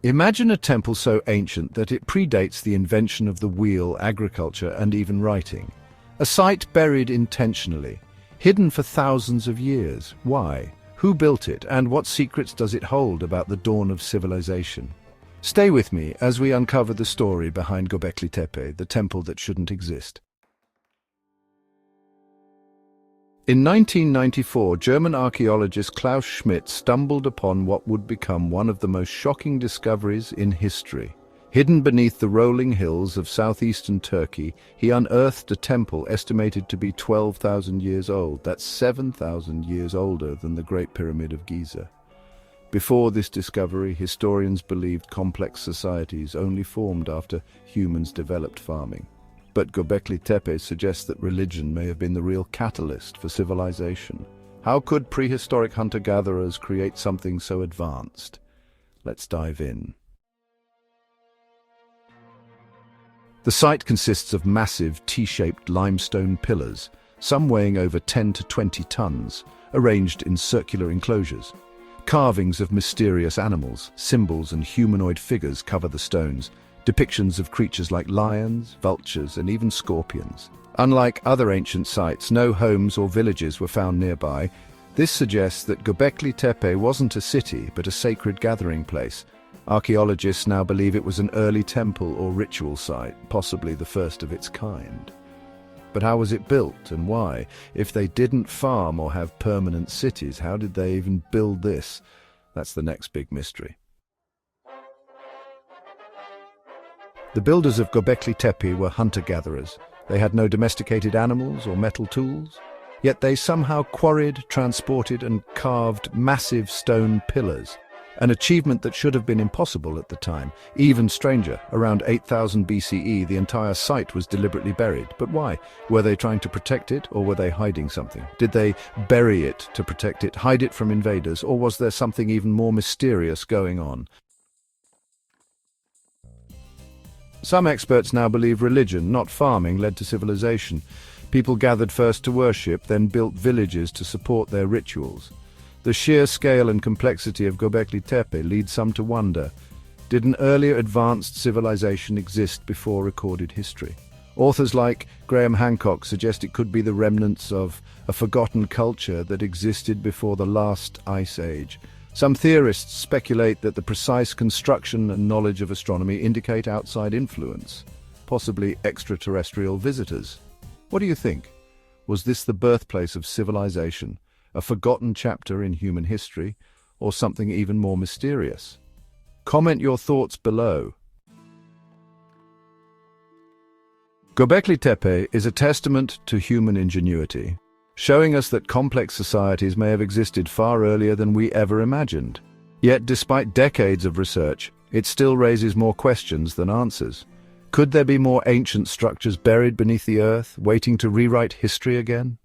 Imagine a temple so ancient that it predates the invention of the wheel, agriculture, and even writing. A site buried intentionally, hidden for thousands of years. Why? Who built it, and what secrets does it hold about the dawn of civilization? Stay with me as we uncover the story behind Göbekli Tepe, the temple that shouldn't exist. In 1994, German archaeologist Klaus Schmidt stumbled upon what would become one of the most shocking discoveries in history. Hidden beneath the rolling hills of southeastern Turkey, he unearthed a temple estimated to be 12,000 years old. That's 7,000 years older than the Great Pyramid of Giza. Before this discovery, historians believed complex societies only formed after humans developed farming. But Göbekli Tepe suggests that religion may have been the real catalyst for civilization. How could prehistoric hunter-gatherers create something so advanced? Let's dive in. The site consists of massive T-shaped limestone pillars, some weighing over 10 to 20 tons, arranged in circular enclosures. Carvings of mysterious animals, symbols, and humanoid figures cover the stones, depictions of creatures like lions, vultures, and even scorpions. Unlike other ancient sites, no homes or villages were found nearby. This suggests that Göbekli Tepe wasn't a city, but a sacred gathering place. Archaeologists now believe it was an early temple or ritual site, possibly the first of its kind. But how was it built, and why? If they didn't farm or have permanent cities, how did they even build this? That's the next big mystery. The builders of Göbekli Tepe were hunter-gatherers. They had no domesticated animals or metal tools. Yet they somehow quarried, transported, and carved massive stone pillars. An achievement that should have been impossible at the time. Even stranger, around 8000 BCE, the entire site was deliberately buried. But why? Were they trying to protect it, or were they hiding something? Did they bury it to protect it, hide it from invaders, or was there something even more mysterious going on? Some experts now believe religion, not farming, led to civilization. People gathered first to worship, then built villages to support their rituals. The sheer scale and complexity of Göbekli Tepe lead some to wonder, did an earlier advanced civilization exist before recorded history? Authors like Graham Hancock suggest it could be the remnants of a forgotten culture that existed before the last ice age. Some theorists speculate that the precise construction and knowledge of astronomy indicate outside influence, possibly extraterrestrial visitors. What do you think? Was this the birthplace of civilization? A forgotten chapter in human history, or something even more mysterious? Comment your thoughts below. Göbekli Tepe is a testament to human ingenuity, showing us that complex societies may have existed far earlier than we ever imagined. Yet, despite decades of research, it still raises more questions than answers. Could there be more ancient structures buried beneath the earth, waiting to rewrite history again?